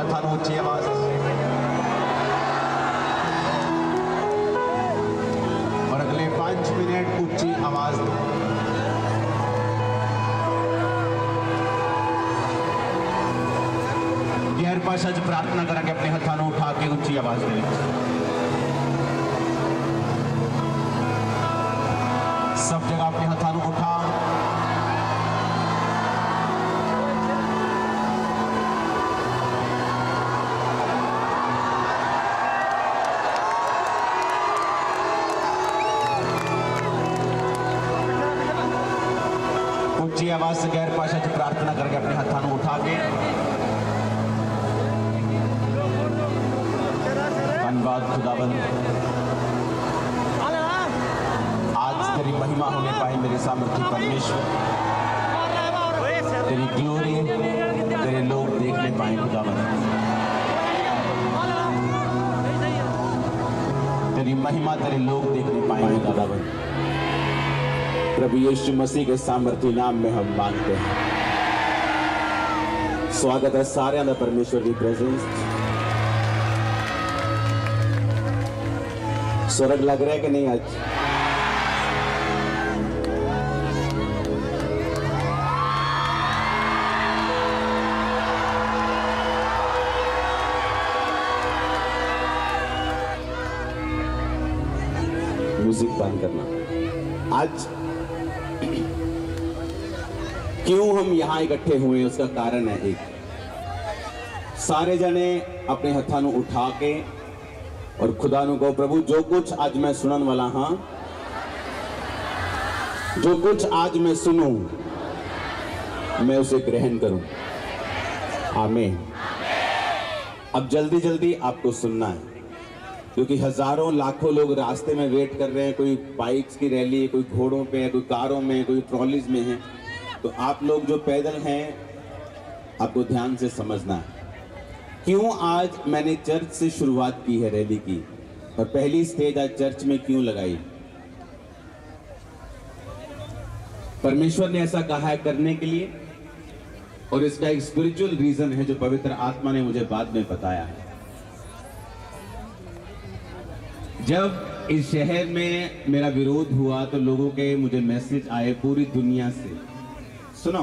हथानों ऊंची आवाज और अगले 5 मिनट ऊंची आवाज गैर भाषा च प्रार्थना करेंगे अपने हथानों उठा के ऊंची आवाज में सब जगह अपने हथानों उठा ऊंची आवाज से गैर भाषा च प्रार्थना करके अपने हथानों उठा के धन्यवाद खुदाबंद तेरी महिमा होने पाए मेरे सामर्थ्य परमेश्वर तेरी ग्लोरी तेरे लोग देखने पाए खुदावंद तेरी महिमा तेरे लोग देखने पाए खुदावंद प्रभु यीशु मसीह के सामर्थ्य नाम में हम मांगते हैं। स्वागत है सारे अंदर परमेश्वर की प्रेजेंस। स्वर्ग लग रहा है कि नहीं आज? म्यूजिक बंद करना। आज क्यों हम यहां इकट्ठे हुए उसका कारण है एक, सारे जने अपने हथानों उठा के और खुदा नु को प्रभु जो कुछ आज मैं सुनने वाला हाँ, जो कुछ आज मैं सुनूं मैं उसे ग्रहण करूं। आमीन। अब जल्दी जल्दी आपको सुनना है क्योंकि हजारों लाखों लोग रास्ते में वेट कर रहे हैं। कोई बाइक्स की रैली, कोई घोड़ों पे है, कोई कारों में, कोई ट्रॉलीज में है। तो आप लोग जो पैदल हैं आपको ध्यान से समझना है क्यों आज मैंने चर्च से शुरुआत की है रैली की और पहली स्टेज आज चर्च में क्यों लगाई। परमेश्वर ने ऐसा कहा है करने के लिए और इसका एक स्पिरिचुअल रीजन है जो पवित्र आत्मा ने मुझे बाद में बताया है। जब इस शहर में मेरा विरोध हुआ तो लोगों के मुझे मैसेज आए पूरी दुनिया से, सुनो,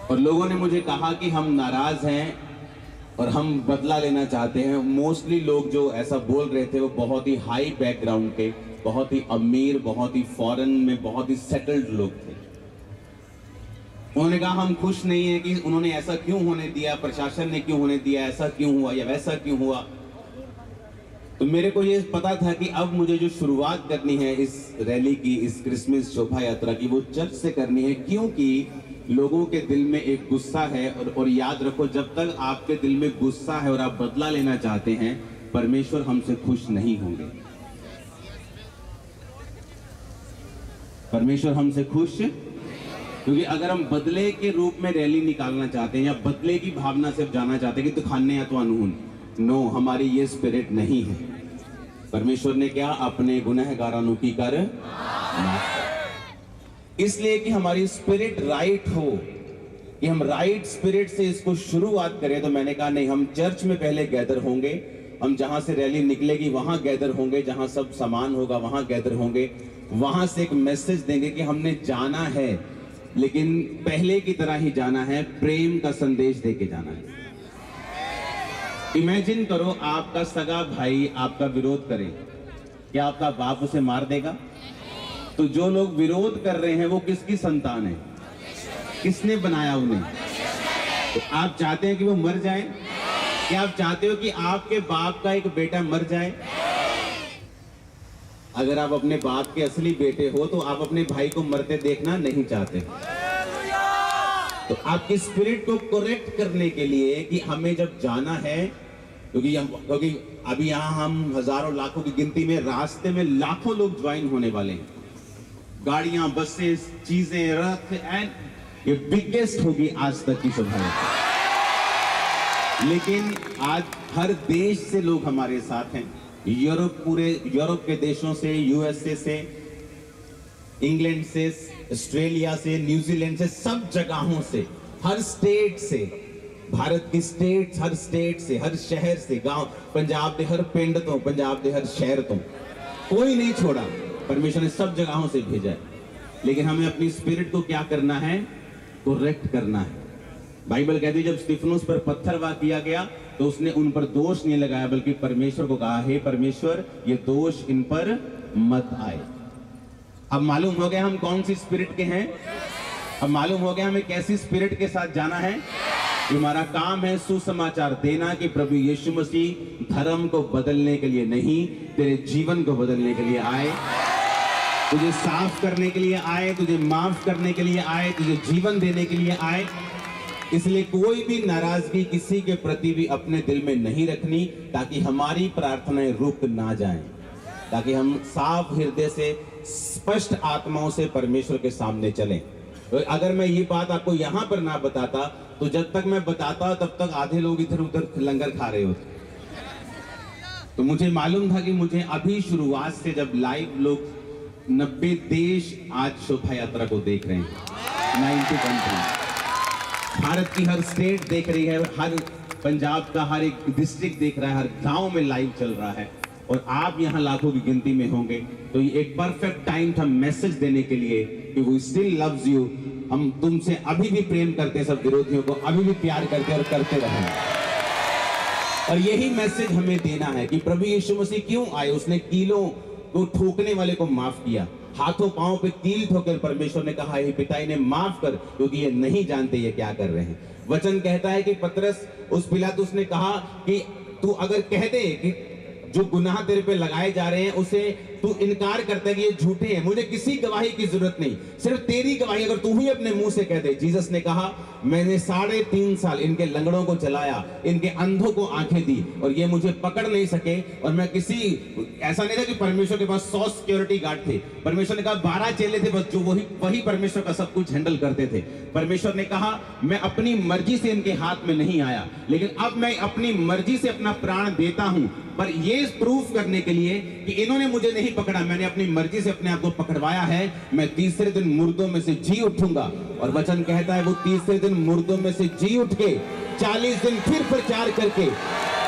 और लोगों ने मुझे कहा कि हम नाराज हैं और हम बदला लेना चाहते हैं। मोस्टली लोग जो ऐसा बोल रहे थे वो बहुत ही हाई बैकग्राउंड के, बहुत ही अमीर, बहुत ही फॉरेन में बहुत ही सेटल्ड लोग थे। उन्होंने कहा हम खुश नहीं है कि उन्होंने ऐसा क्यों होने दिया, प्रशासन ने क्यों होने दिया, ऐसा क्यों हुआ या वैसा क्यों हुआ। तो मेरे को ये पता था कि अब मुझे जो शुरुआत करनी है इस रैली की, इस क्रिसमस शोभा यात्रा की, वो चर्च से करनी है क्योंकि लोगों के दिल में एक गुस्सा है और याद रखो जब तक आपके दिल में गुस्सा है और आप बदला लेना चाहते हैं परमेश्वर हमसे खुश नहीं होंगे। परमेश्वर हमसे खुश, क्योंकि अगर हम बदले के रूप में रैली निकालना चाहते हैं या बदले की भावना से जाना चाहते हैं कि दिखाने या तो अनून, नो, हमारी ये स्पिरिट नहीं है। परमेश्वर ने क्या अपने गुनहगारां की कर इसलिए कि हमारी स्पिरिट राइट हो, कि हम राइट स्पिरिट से इसको शुरुआत करें। तो मैंने कहा नहीं, हम चर्च में पहले गैदर होंगे, हम जहां से रैली निकलेगी वहां गैदर होंगे, जहां सब सामान होगा वहां गैदर होंगे, वहां से एक मैसेज देंगे कि हमने जाना है लेकिन पहले की तरह ही जाना है, प्रेम का संदेश देके जाना है। इमेजिन करो आपका सगा भाई आपका विरोध करे, क्या आपका बाप उसे मार देगा? तो जो लोग विरोध कर रहे हैं वो किसकी संतान है? किसने बनाया उन्हें? तो आप चाहते हैं कि वो मर जाए? क्या आप चाहते हो कि आपके बाप का एक बेटा मर जाए? अगर आप अपने बाप के असली बेटे हो तो आप अपने भाई को मरते देखना नहीं चाहते। तो आपकी स्पिरिट को करेक्ट करने के लिए कि हमें जब जाना है, क्योंकि अभी यहाँ हम हजारों लाखों की गिनती में, रास्ते में लाखों लोग ज्वाइन होने वाले हैं, गाड़ियां, बसेस, चीजें, रथ, एंड ये बिगेस्ट होगी आज तक की शोभा यात्रा। लेकिन आज हर देश से लोग हमारे साथ हैं, पूरे यूरोप के देशों से, यूएसए से, इंग्लैंड से, ऑस्ट्रेलिया से, न्यूजीलैंड से, सब जगहों से हर स्टेट से, भारत की स्टेट, हर स्टेट से, हर शहर से, गांव, पंजाब के हर पिंड तो, पंजाब के हर शहर तो कोई नहीं छोड़ा। परमेश्वर ने सब जगहों से भेजा है। लेकिन हमें अपनी स्पिरिट को क्या करना है? करेक्ट करना है। बाइबल कहती है जब स्तिफनुस पर पत्थरवाह किया गया तो उसने उन पर दोष नहीं लगाया, बल्कि परमेश्वर को कहा, हे परमेश्वर, ये दोष इन पर मत आए। अब मालूम हो गया हम कौन सी स्पिरिट के हैं। अब मालूम हो गया हमें कैसी स्पिरिट के साथ जाना है। हमारा काम है सुसमाचार देना कि प्रभु यीशु मसीह धर्म को बदलने के लिए नहीं, तेरे जीवन को बदलने के लिए आए, तुझे साफ करने के लिए आए, तुझे माफ करने के लिए आए, तुझे जीवन देने के लिए आए। इसलिए कोई भी नाराजगी किसी के प्रति भी अपने दिल में नहीं रखनी, ताकि हमारी प्रार्थनाएं रुक ना जाएं, ताकि हम साफ हृदय से, स्पष्ट आत्माओं से परमेश्वर के सामने चलें। अगर मैं ये बात आपको यहां पर ना बताता तो जब तक मैं बताता तब तक आधे लोग इधर उधर लंगर खा रहे होते। तो मुझे मालूम था कि मुझे अभी शुरुआत से, जब लाइव लोग 90 देश आज शोभा यात्रा को देख रहे हैं, 90 कंट्री, भारत की हर स्टेट देख रही है, हर पंजाब का हर एक डिस्ट्रिक्ट देख रहा है, हर गांव में लाइव चल रहा है, और आप यहाँ लाखों की गिनती में होंगे। तो ये एक परफेक्ट टाइम था मैसेज देने के लिए कि वो स्टिल लव्स यू। हम तुमसे अभी भी प्रेम करते, सब विरोधियों को अभी भी प्यार करते और करते रहें। और यही मैसेज हमें देना है कि प्रभु यीशु मसीह क्यों आए। उसने कीलों को ठोकने वाले को माफ किया, हाथों पांव पे कील ठोकर परमेश्वर ने कहा, हे पिता इन्हें माफ कर, क्योंकि ये नहीं जानते ये क्या कर रहे हैं। वचन कहता है कि पतरस, उस पिलातुस ने कहा कि तू अगर कह दे कि जो गुनाह तेरे पे लगाए जा रहे हैं उसे तू इनकार करता है कि ये झूठे हैं, मुझे किसी गवाही की जरूरत नहीं, सिर्फ तेरी गवाही अगर तू ही अपने मुंह से कह दे। जीसस ने कहा, मैंने 3.5 साल इनके लंगड़ों को चलाया, इनके अंधों को आंखें दी, और ये मुझे पकड़ नहीं सके। और मैं किसी, ऐसा नहीं था कि परमेश्वर के पास 100 सिक्योरिटी गार्ड थे। परमेश्वर ने कहा 12 चेले थे बस, जो वही परमेश्वर का सब कुछ हैंडल करते थे। परमेश्वर ने कहा, मैं अपनी मर्जी से इनके हाथ में नहीं आया, लेकिन अब मैं अपनी मर्जी से अपना प्राण देता हूं, पर ये प्रूफ करने के लिए कि इन्होंने मुझे नहीं पकड़ा, मैंने अपनी मर्जी से अपने आप को पकड़वाया है। मैं तीसरे दिन मुर्दों में से जी उठूंगा। और वचन कहता है वो तीसरे दिन मुर्दों में से जी उठ के 40 दिन फिर प्रचार करके,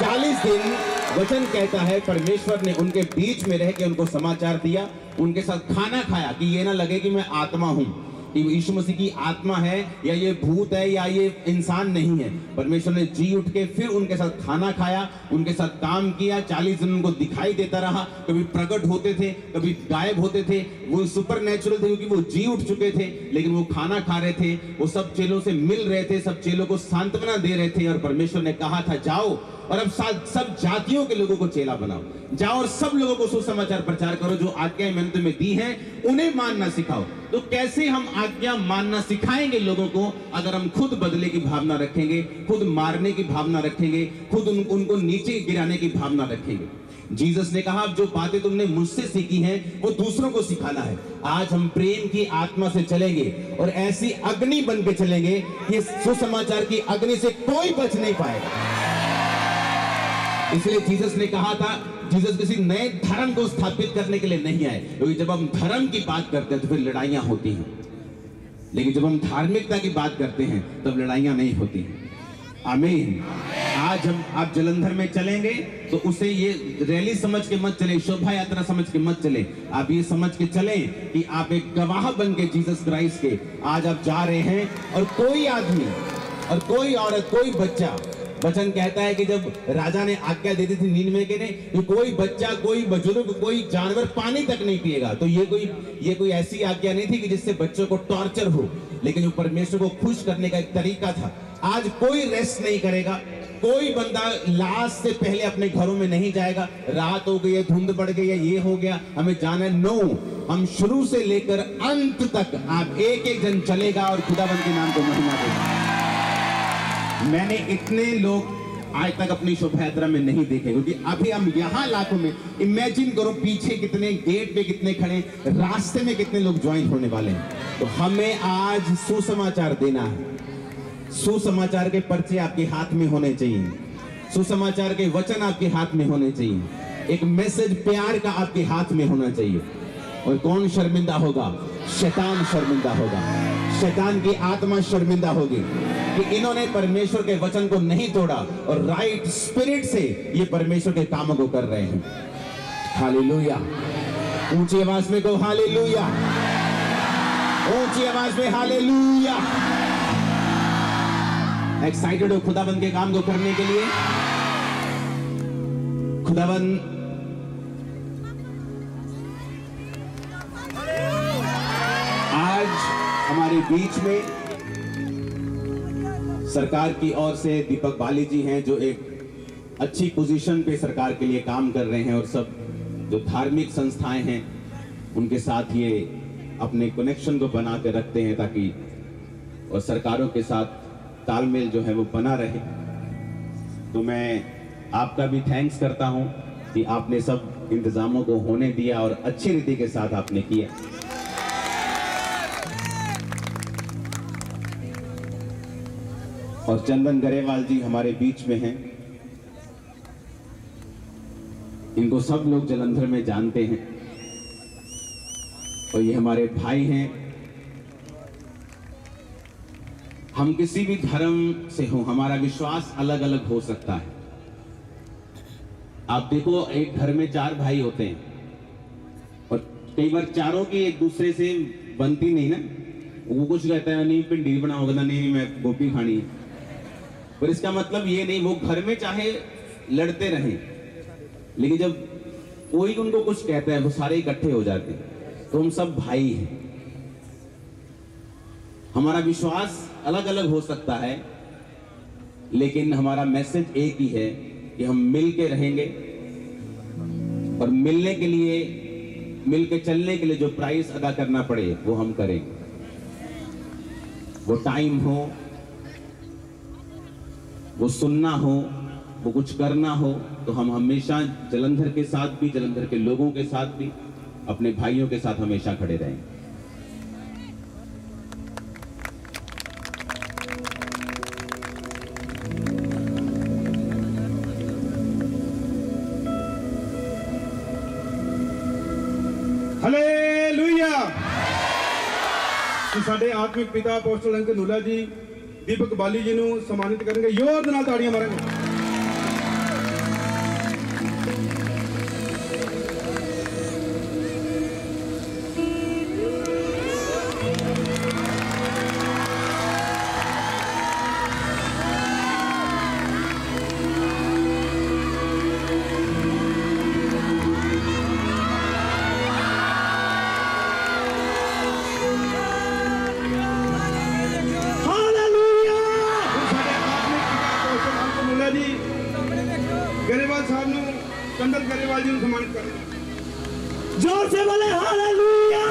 40 दिन वचन कहता है परमेश्वर ने उनके बीच में रह के उनको समाचार दिया, उनके साथ खाना खाया, कि ये ना लगे कि मैं आत्मा हूं, कि यीशु मसीह की आत्मा है या ये भूत है या ये इंसान नहीं है। परमेश्वर ने जी उठ के फिर उनके साथ खाना खाया, उनके साथ काम किया, 40 दिन उनको दिखाई देता रहा, कभी प्रकट होते थे, कभी गायब होते थे। वो सुपरनैचुरल थे क्योंकि वो जी उठ चुके थे, लेकिन वो खाना खा रहे थे, वो सब चेलों से मिल रहे थे, सब चेलों को सांत्वना दे रहे थे। और परमेश्वर ने कहा था, जाओ और अब सब जातियों के लोगों को चेला बनाओ, जाओ और सब लोगों को सुसमाचार प्रचार करो, जो आज्ञाएं मैंने तुम्हें दी हैं उन्हें मानना सिखाओ। तो कैसे हम आज्ञा मानना सिखाएंगे लोगों को? अगर हम खुद बदले की भावना रखेंगे, खुद मारने की भावना रखेंगे, खुद उनको नीचे गिराने की भावना रखेंगे। जीसस ने कहा, जो बातें तुमने मुझसे सीखी हैं वो दूसरों को सिखाना है। आज हम प्रेम की आत्मा से चलेंगे और ऐसी अग्नि बन के चलेंगे कि सुसमाचार की अग्नि से कोई बच नहीं पाएगा। इसलिए जीसस ने कहा था, जीसस किसी नए धर्म को स्थापित करने के लिए नहीं आए, क्योंकि जब हम धर्म की बात करते हैं तो फिर लड़ाइयां होती हैं, लेकिन जब हम धार्मिकता की बात करते हैं तब लड़ाइयां नहीं होती हैं। आमीन। आज हम आप जलंधर में चलेंगे तो उसे ये रैली समझ के मत चले, शोभा यात्रा समझ के मत चले, आप ये समझ के चलें कि आप एक गवाह बन के जीसस क्राइस्ट के आज आप जा रहे हैं। और कोई आदमी और कोई औरत, कोई बच्चा, वचन कहता है कि जब राजा ने आज्ञा दे दी थी नीनवे के ने कि कोई बच्चा, कोई बुजुर्ग, कोई जानवर पानी तक नहीं पिएगा, तो ये कोई ऐसी आज्ञा नहीं थी कि जिससे बच्चों को टॉर्चर हो, लेकिन वो परमेश्वर को खुश करने का एक तरीका था। आज कोई रेस्ट नहीं करेगा, कोई बंदा लाश से पहले अपने घरों में नहीं जाएगा, रात हो गई है, धुंध बढ़ गई है, ये हो गया, हमें जाना है। नो, हम शुरू से लेकर अंत तक आप एक जन चलेगा और खुदाबंद के नाम को महिमा देगा। मैंने इतने लोग आज तक अपनी शोभा यात्रा में नहीं देखे, क्योंकि अभी हम यहाँ लाखों में, इमेजिन करो पीछे कितने, गेट पे कितने खड़े, रास्ते में कितने लोग ज्वाइन होने वाले हैं। तो हमें आज सुसमाचार देना है। सुसमाचार के पर्चे आपके हाथ में होने चाहिए, सुसमाचार के वचन आपके हाथ में होने चाहिए, एक मैसेज प्यार का आपके हाथ में होना चाहिए। और कौन शर्मिंदा होगा? शैतान शर्मिंदा होगा। शैतान की आत्मा शर्मिंदा होगी कि इन्होंने परमेश्वर के वचन को नहीं तोड़ा और राइट स्पिरिट से ये परमेश्वर के कामों को कर रहे हैं। हालेलुया। ऊंची आवाज में कहो हालेलुया, ऊंची आवाज में हालेलुया। एक्साइटेड हो खुदाबंद के काम को करने के लिए? खुदाबंद आज हमारे बीच में सरकार की ओर से दीपक बाली जी हैं, जो एक अच्छी पोजीशन पे सरकार के लिए काम कर रहे हैं, और सब जो धार्मिक संस्थाएं हैं उनके साथ ये अपने कनेक्शन को बना के रखते हैं ताकि और सरकारों के साथ तालमेल जो है वो बना रहे। तो मैं आपका भी थैंक्स करता हूं कि आपने सब इंतजामों को होने दिया और अच्छी रीति के साथ आपने किया। और चंदन गरेवाल जी हमारे बीच में हैं, इनको सब लोग जलंधर में जानते हैं और ये हमारे भाई हैं। हम किसी भी धर्म से हो, हमारा विश्वास अलग अलग हो सकता है। आप देखो, एक घर में 4 भाई होते हैं और कई बार चारों की एक दूसरे से बनती नहीं ना। वो कुछ कहता है नहीं पिंडी बनाओगे ना, नहीं मैं गोभी खानी है, पर इसका मतलब ये नहीं, वो घर में चाहे लड़ते रहें लेकिन जब कोई उनको कुछ कहता है वो सारे इकट्ठे हो जाते हैं। तो हम सब भाई हैं। हमारा विश्वास अलग अलग हो सकता है लेकिन हमारा मैसेज एक ही है कि हम मिल के रहेंगे और मिलने के लिए, मिल के चलने के लिए जो प्राइस अदा करना पड़े वो हम करेंगे। वो टाइम हो, वो सुनना हो, वो कुछ करना हो, तो हम हमेशा जलंधर के साथ भी, जलंधर के लोगों के साथ भी, अपने भाइयों के साथ हमेशा खड़े रहेंगे। हालेलुया। साडे आत्मिक पिता अपोस्टल अंकल नूला जी दीपक बाली जी ਨੂੰ सम्मानित करेंगे। जोर ਦੇ ਨਾਲ ਤਾੜੀਆਂ ਮਾਰਾਂਗੇ। गरेवाल साहब ने चंदन गरेवाल जी को सम्मानित करें। जोर से बोले हालेलुया,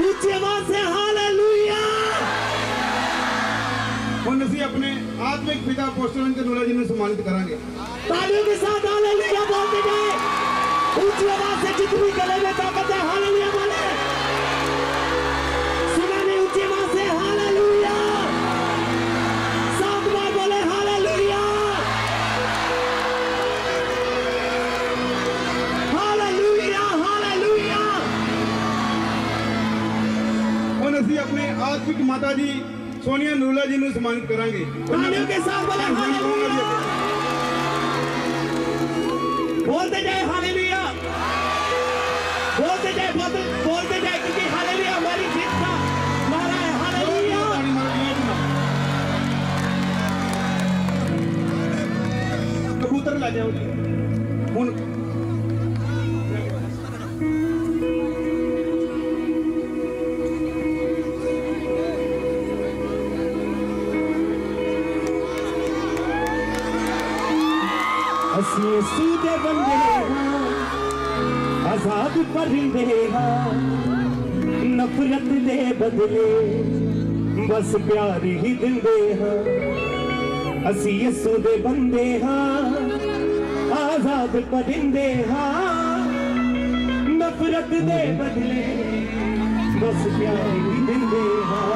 ऊंची आवाज से हालेलुया। और नसी अपने आत्मिक पिता अपोस्टल अंकल नूला जी को सम्मानित करेंगे। तालियों के साथ हालेलुया बोलते जाए, ऊंची आवाज से जितनी गले में ताकत है हालेलुया बोले। सुना नहीं, ऊंची आवाज से हालेलुया, 7 बार बोले हालेलुया। ਅਸੀਂ ਆਪਣੇ आत्मिक माता जी सोनिया नूला जी ਨੂੰ सम्मानित करेंगे। तालियों के साथ बोले हालेलुया, बोलते जाए हालेलुया, बोलते जाए, बोलते जाए, क्योंकि हालेलुया हमारी जीत का नारा है। हालेलुया। कबूतर ला जाओ जी ਹੁਣ ਅਸੀਂ ਯਿਸੂ ਦੇ ਬੰਦੇ ਹਾਂ, ਆਜ਼ਾਦ ਪਰਿੰਦੇ ਹਾਂ, ਨਫ਼ਰਤ ਦੇ ਬਦਲੇ ਬਸ ਪਿਆਰ ਹੀ ਦਿੰਦੇ ਹਾਂ। ਅਸੀਂ ਯਿਸੂ ਦੇ ਬੰਦੇ ਹਾਂ, ਆਜ਼ਾਦ ਪਰਿੰਦੇ ਹਾਂ, ਨਫ਼ਰਤ ਦੇ ਬਦਲੇ ਬਸ ਪਿਆਰ ਹੀ ਦਿੰਦੇ ਹਾਂ।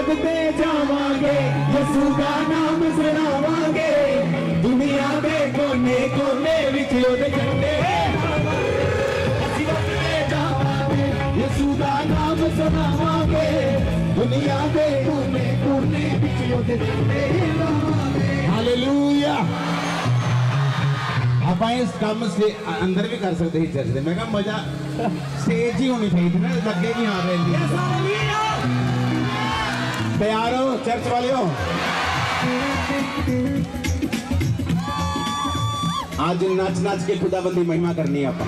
वधते जावांगे, यसू दा नाम सुनावांगे, दुनिया दे कोने कोने विच ओदे झंडे ਅਸੀਂ वधते जावांगे, यसू दा नाम सुनावांगे, दुनिया दे कोने कोने विच ओदे झंडे लावांगे। हालेलुया। आप इस काम से अंदर भी कर सकते ही चर्च में। मैं कहा मजा स्टेज ही होनी चाहिए थी ना, लगे नहीं आ रहे। तैयार हो चर्च वाले हो? आज नच नच के खुदाबंदी महिमा करनी है आप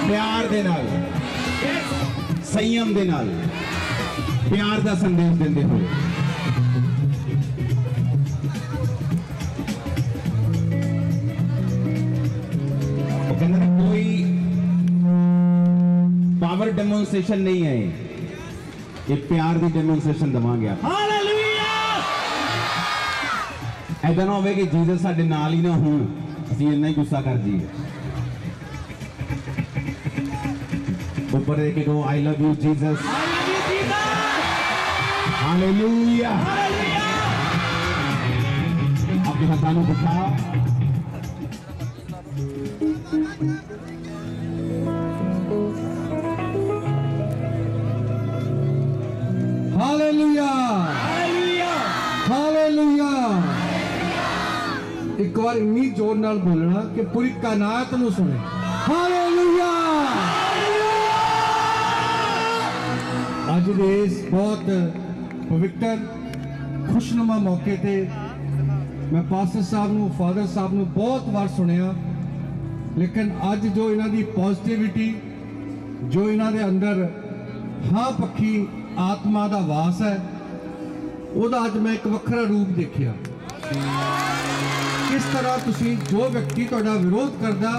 प्यार दे नाल, संयम दे नाल, प्यार दा संदेश देंदे हुए। कोई पावर डेमोन्स्ट्रेशन नहीं है, ये प्यार की डेमोन्स्ट्रेशन देवांगे आप। ऐसा ना हो कि जीसस साडे नाल ही ना हो, असीं इन्ना ही गुस्सा कर जाइए। ऊपर देखे को I love you Jesus, hallelujah. अपने हाथों को उठाओ। Hallelujah, hallelujah. एक बार इन्नी जोर नाल बोलना कि पूरी कायनात नूं सुने। हालेलुया। अज दे इस बहुत पवित्र खुशनुमा मौके ते मैं पास्टर साहब नूं, फादर साहब नूं बहुत बार सुनिया, लेकिन अज जो इन्हां दी पॉजिटिविटी, जो इन्हां दे अंदर हाँ पक्खी आत्मा का वास है, ਉਹਦਾ ਅੱਜ मैं एक ਵੱਖਰਾ रूप देखिया। किस तरह तुसी जो व्यक्ति ਤੁਹਾਡਾ विरोध करदा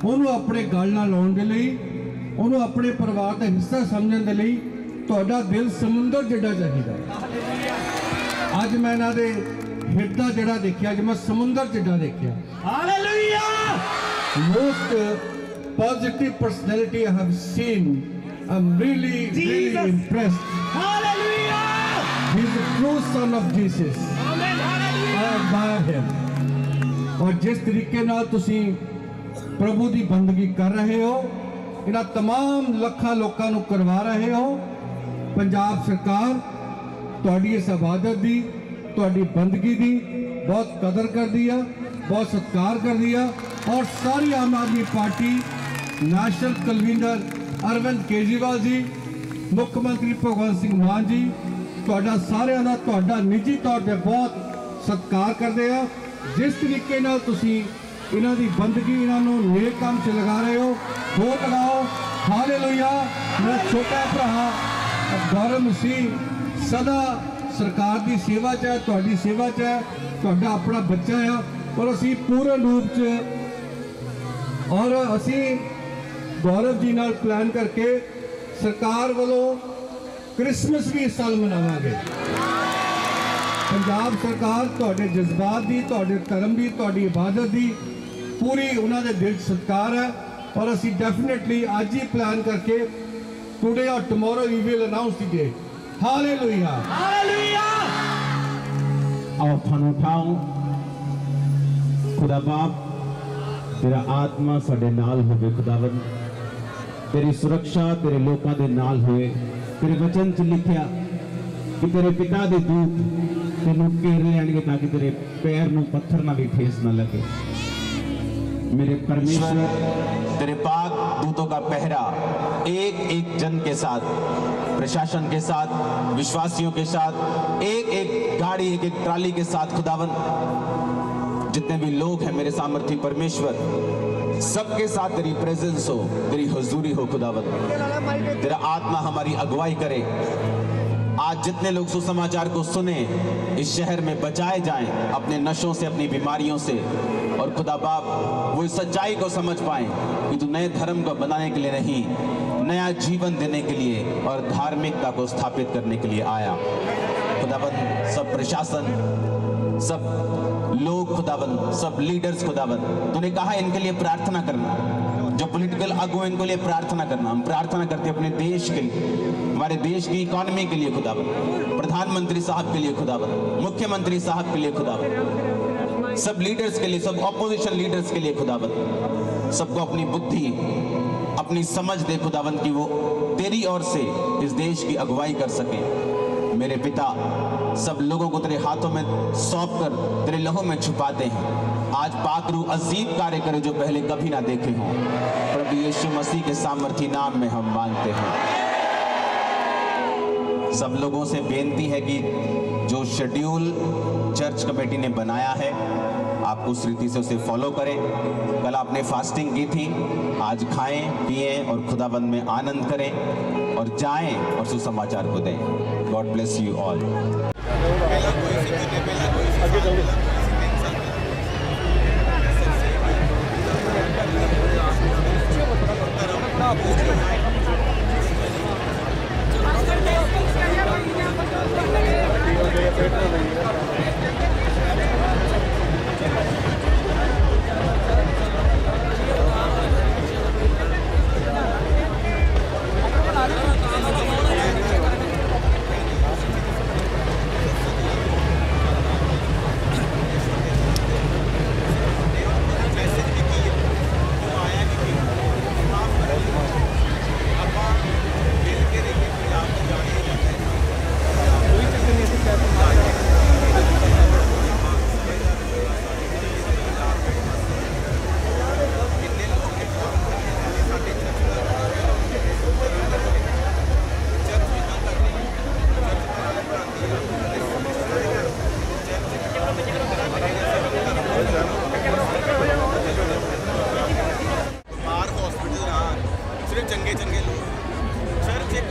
ਉਹਨੂੰ ਆਪਣੇ गल ਨਾਲ ਲਾਉਣ ਦੇ ਲਈ, ਉਹਨੂੰ ਆਪਣੇ ਪਰਿਵਾਰ ਦਾ ਹਿੱਸਾ ਸਮਝਣ ਦੇ ਲਈ ਤੁਹਾਡਾ ਦਿਲ ਸਮੁੰਦਰ ਜਿੱਡਾ ਚਾਹੀਦਾ। ਅੱਜ ਮੈਂ ਇਹਨਾਂ ਦੇ ਹਿਰਦਾ ਜਿਹੜਾ ਦੇਖਿਆ, ਅੱਜ ਮੈਂ ਸਮੁੰਦਰ ਜਿੱਡਾ ਦੇਖਿਆ। Hallelujah. Most positive personality I have seen. I'm really impressed. Hallelujah! He's the true son of Jesus. Amen. I admire him. और जिस तरीके नाल तुसी प्रभु की बंदगी कर रहे हो, इन्हां तमाम लखां लोकां नूं करवा रहे हो, पंजाब सरकार तुहाडी इस इबादत दी, तुहाडी बंदगी दी बहुत कदर करदी है, बहुत सत्कार करदी है। और सारी Aam Aadmi Party, national convener Arvind Kejriwal ji, मुख्यमंत्री भगवंत सिंह मान जी, तुहाडा सारिਆਂ ਦਾ तुहाडा निजी तौर पर बहुत सत्कार करते हैं। जिस तरीके नाल तुसी इन्हां दी बंदगी, इन्हां नूं नेक काम च लगा रहे हो, वोट लगाओ। हालेलुया। मेरा छोटा भरा गौरव मसीह सदा सरकार की सेवा च है, तुहाडी सेवा च है, तुहाडा अपना बच्चा है। और असी पूर्ण रूप च और असी गौरव जी नाल प्लान करके सरकार वालों क्रिसमस भी इस साल मनावांगे। पंजाब सरकार तुहाडे जज्बात दी, तुहाडे धर्म दी, तुहाडी इबादत दी पूरी उन्हां दे दिल सत्कार है। और असी डेफिनेटली आज ही प्लान करके टुडे और tomorrow we will announce the date. Hallelujah, hallelujah. आओ थानू उठाओ। खुदा बाप, तेरा आत्मा साडे नाल होवे। खुदावन, तेरी सुरक्षा तेरे लोगों के नाल होए। तेरे वचन च लिखिया कि तेरे पिता दे दूत तेनू घेर लैणगे ताकि तेरे पैर नू पत्थर ना भी ठेस ना लगे। मेरे परमेश्वर, तेरे पाक दूतों का पहरा एक एक जन के साथ, प्रशासन के साथ, विश्वासियों के साथ, एक एक गाड़ी, एक एक ट्राली के साथ, खुदावन जितने भी लोग हैं मेरे सामर्थी परमेश्वर, सबके साथ तेरी प्रेजेंस हो, तेरी हुजूरी हो। खुदावन, तेरा आत्मा हमारी अगुवाई करे। आज जितने लोग सुसमाचार को सुने, इस शहर में बचाए जाएं अपने नशों से, अपनी बीमारियों से। और खुदा बाप, वो इस सच्चाई को समझ पाएं कि तू नए धर्म को बनाने के लिए नहीं, नया जीवन देने के लिए और धार्मिकता को स्थापित करने के लिए आया। खुदावन, सब प्रशासन, सब लोग खुदावन, सब लीडर्स खुदावन, तूने कहा इनके लिए प्रार्थना करना। जो पॉलिटिकल अगुवन के लिए प्रार्थना करना, हम प्रार्थना करते हैं अपने देश के लिए, हमारे देश की इकोनॉमी के लिए खुदावंद, प्रधानमंत्री साहब के लिए खुदावंद, मुख्यमंत्री साहब के लिए खुदावंद, सब लीडर्स के लिए, सब ऑपोजिशन लीडर्स के लिए खुदावंद, सबको अपनी बुद्धि, अपनी समझ दे खुदावंद कि वो तेरी ओर से इस देश की अगुवाई कर सके। मेरे पिता, सब लोगों को तेरे हाथों में सौंप कर तेरे लहू में छुपाते हैं। आज पाक रूह अजीब कार्य करे जो पहले कभी ना देखे हों। प्रभु यीशु मसीह के सामर्थी नाम में हम मांगते हैं। सब लोगों से बेनती है कि जो शेड्यूल चर्च कमेटी ने बनाया है, आप उस रीति से उसे फॉलो करें। कल आपने फास्टिंग की थी, आज खाएं पिएं और खुदाबंद में आनंद करें और जाएं और सुसमाचार को दें। God bless you all. चंगे चंगे लोग चर्च एक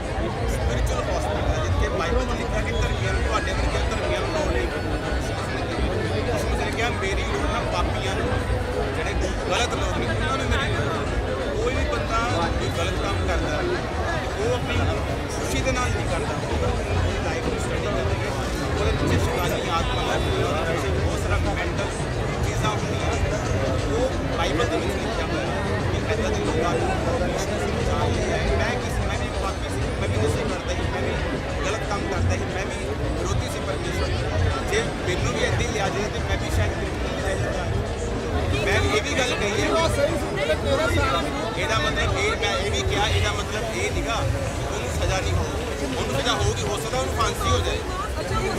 स्पिरिचुअल हॉस्पिटल है जिसके बाइबल में लिखा कि धर्मियों को आडे वर्गे धर्मियों को लोड़ नहीं। उसमें क्या मेरी लोड़ ना पापियां ਜਿਹੜੇ गलत लोग नहीं उन्होंने मेरी लोड़। कोई भी बंदा जो गलत काम करता है वो अपनी खुशी के नाल नहीं करता, लाइफ में स्टडी करेंगे ਉਹਦੇ ਪਿੱਛੇ ਸ਼ੈਤਾਨੀ ਆਤਮਾ ਹੈ, ਉਹਦੇ ਪਿੱਛੇ ਬਹੁਤ ਸਾਰਾ ਮੈਂਟਲ ਚੀਜ਼ਾਂ ਹੁੰਦੀਆਂ। ਉਹ ਬਾਈਬਲ ਦੇ ਵਿੱਚ ਲਿਖਿਆ ਹੋਇਆ ਹੈ ਕਿ ਇੱਦਾਂ ਦੇ ਲੋਕਾਂ ਨੂੰ मैं भी पापी सी, मैं भी नशे करता ही, मैं भी गलत काम करता ही, मैं भी विरोधी सी परमेश्वर जे मैनू भी इदां ही लिया जाए तो मैं भी शायद मैं ये भी गल कही है ਇਹਦਾ मतलब मैं ये भी क्या ਇਹਦਾ मतलब ये निगा ਉਹਨੂੰ सज़ा नहीं होगी, ਉਹਨੂੰ सज़ा होगी, हो सकता ਉਹਨੂੰ फांसी हो जाए,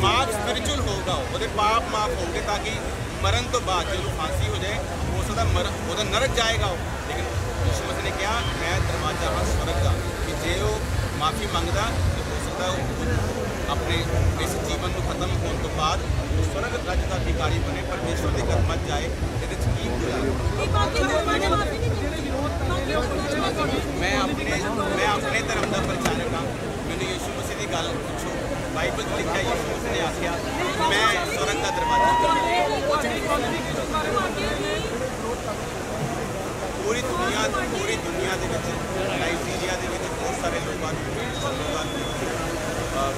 माफ स्पिरिचुअल होगा, ਉਹਦੇ पाप माफ होंगे ताकि मरण तो बाद जो फांसी हो जाए हो सकता ਉਹਦਾ नरक जाएगा। लेकिन यीशु मसीह ने कहा मैं दरवाजा हाँ स्वर्ग का, कि जे वो माफ़ी मंगता तो हो सकता अपने इस जीवन को खत्म होने तो बाद स्वर्ग राज्य का अधिकारी बने, परमेश्वर के घर मत जाए। मैं अपने धर्म का प्रचारक हाँ, मैंने यीशु मसीह की गल पूछो, बाइबल लिखा है यीशु मसीह ने आख्या मैं स्वर्ग का दरवाजा। पूरी दुनिया के नाइजीरिया के बहुत सारे लोगों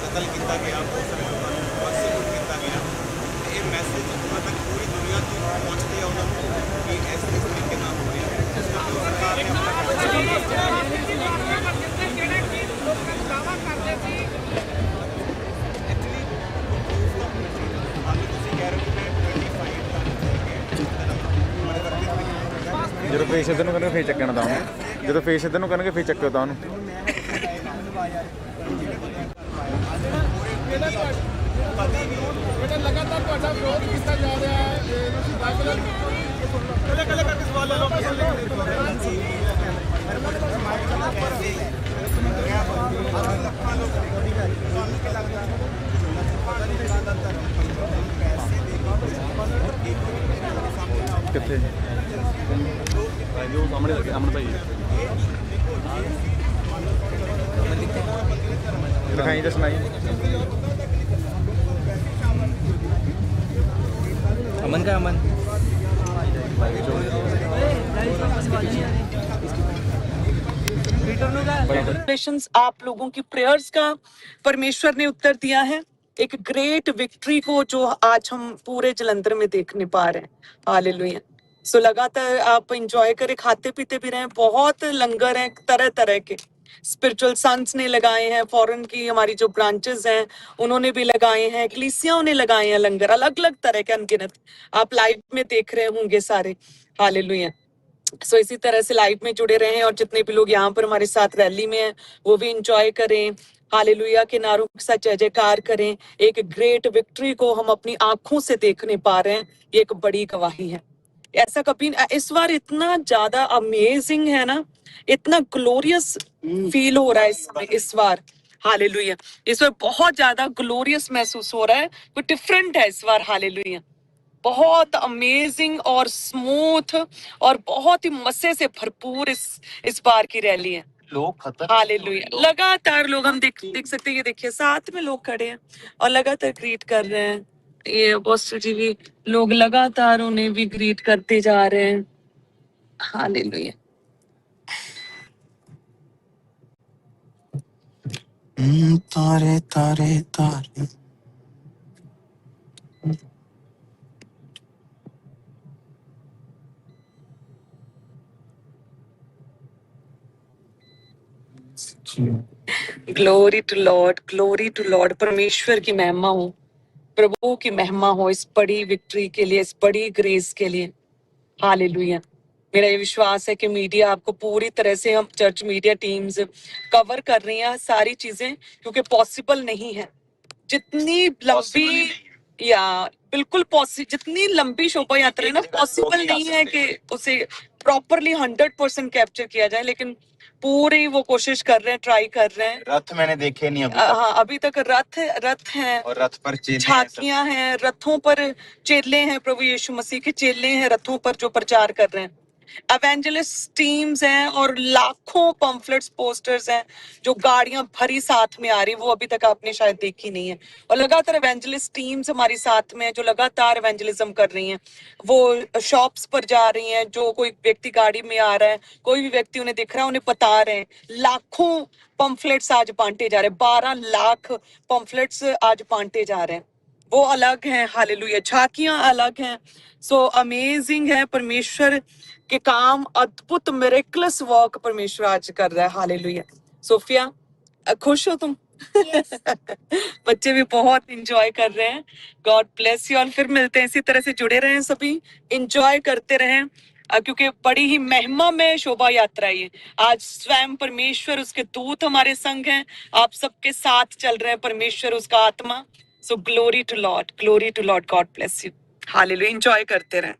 कतल किया गया, बहुत सारे लोगों को परसिक्यूट किया गया। ये मैसेज वहाँ तक पूरी दुनिया तक पहुँचती है उन्होंने कि इस तरीके ना हो रहा ਜਦੋਂ ਫੇਸ ਇੱਧਰ ਨੂੰ ਕਰਨਗੇ ਫੇਰ ਚੱਕਣਾ ਤਾਂ ਉਹਨੂੰ, ਜਦੋਂ ਫੇਸ ਇੱਧਰ ਨੂੰ ਕਰਨਗੇ ਫੇਰ ਚੱਕਿਓ ਤਾਂ ਉਹਨੂੰ। ਲਗਾਤਾਰ ਤੁਹਾਡਾ ਵਿਰੋਧ ਕੀਤਾ ਜਾ ਰਿਹਾ ਹੈ, ਕੱਲੇ ਕਰਕੇ ਸਵਾਲ ਲੈ ਲਓ। ਕਿੱਥੇ ਜੋ ਸਾਹਮਣੇ ਲੱਗੇ ਅਮਨ ਭਾਈ ਦਿਖਾਈ ਤਾਂ ਸੁਣਾਈ अमन का अमन आप लोगों की प्रेयर्स का परमेश्वर ने उत्तर दिया है। एक ग्रेट विक्ट्री को जो आज हम पूरे जलंधर में देखने पा रहे हैं। हालेलुया। सो लगातार आप इंजॉय करें, खाते पीते भी रहें। बहुत लंगर हैं तरह तरह के, स्पिरिचुअल सन्स ने लगाए हैं, फॉरेन की हमारी जो ब्रांचेस हैं उन्होंने भी लगाए हैं, एक्लीसियाओं ने लगाए हैं लंगर, अलग अलग तरह के अनगिनत। आप लाइव में देख रहे होंगे सारे। हालेलुया। सो इसी तरह से लाइव में जुड़े रहें, और जितने भी लोग यहाँ पर हमारे साथ रैली में हैं वो भी इंजॉय करें। हालेलुया के नारों के साथ जय जयकार करें। एक ग्रेट विक्ट्री को हम अपनी आंखों से देखने पा रहे हैं, ये एक बड़ी गवाही है। ऐसा कभी इस बार इतना ज्यादा अमेजिंग है ना, इतना ग्लोरियस फील हो रहा है इस बार। हालेलुया, इस बार बहुत ज्यादा ग्लोरियस महसूस हो रहा है, कुछ डिफरेंट है इस बार। हालेलुया, बहुत अमेजिंग और स्मूथ और बहुत ही मजे से भरपूर इस बार की रैली है। लोग खतर हालेलुया, लगातार लोग हम देख सकते हैं, ये देखिए साथ में लोग खड़े हैं और लगातार ग्रीट कर रहे हैं। ये अपोस्टल जी भी, लोग लगातार उन्हें भी ग्रीट करते जा रहे हैं। हालेलुया। तारे तारे तारे glory to Lord, glory to Lord. परमेश्वर की महिमा हो, प्रभु की महिमा हो इस बड़ी विक्ट्री के लिए, इस बड़ी ग्रेस के लिए। हालेलुया। मेरा ये विश्वास है कि मीडिया आपको पूरी तरह से, हम चर्च मीडिया टीम्स कवर कर रही हैं सारी चीजें, क्योंकि पॉसिबल नहीं है जितनी लंबी, या बिल्कुल जितनी लंबी शोभा यात्रा है ना, पॉसिबल नहीं है कि उसे प्रॉपरली 100% कैप्चर किया जाए, लेकिन पूरी वो कोशिश कर रहे हैं, ट्राई कर रहे हैं। रथ मैंने देखे नहीं अभी हाँ, अभी तक रथ हैं और रथ पर चेले हैं सब। झांकियां हैं, रथों पर चेले हैं, प्रभु यीशु मसीह के चेले हैं रथों पर जो प्रचार कर रहे हैं। एवेंजलिस्ट टीम्स हैं और लाखों पम्फलेट्स, पोस्टर्स हैं जो गाड़ियां भरी साथ में आ रही, वो अभी तक आपने शायद देखी नहीं है। और लगातार एवेंजलिस्ट टीम्स हमारी साथ में है जो लगातार एवेंजलिज्म कर रही हैं। वो शॉप्स पर जा रही हैं, जो कोई व्यक्ति गाड़ी में आ रहा है, कोई भी व्यक्ति उन्हें दिख रहा है, उन्हें बता रहे हैं। लाखों पम्फलेट्स आज बांटे जा रहे हैं, 12 लाख पम्फलेट्स आज बांटे जा रहे हैं। वो अलग हैं। हालेलुया, झांकियां अलग हैं। सो अमेजिंग है, परमेश्वर के काम, अद्भुत मिरेकलस वर्क परमेश्वर आज कर रहा है। हालेलुया। सोफिया, खुश हो तुम? बच्चे भी बहुत इंजॉय कर रहे हैं। God bless you. और फिर मिलते हैं, इसी तरह से जुड़े रहें, सभी इंजॉय करते रहें, क्योंकि बड़ी ही महिमा में शोभा यात्रा है ये। आज स्वयं परमेश्वर, उसके दूत हमारे संग हैं, आप सबके साथ चल रहे हैं परमेश्वर, उसका आत्मा। So glory to Lord, glory to lord. God bless you. Hallelujah, enjoy करते रहें।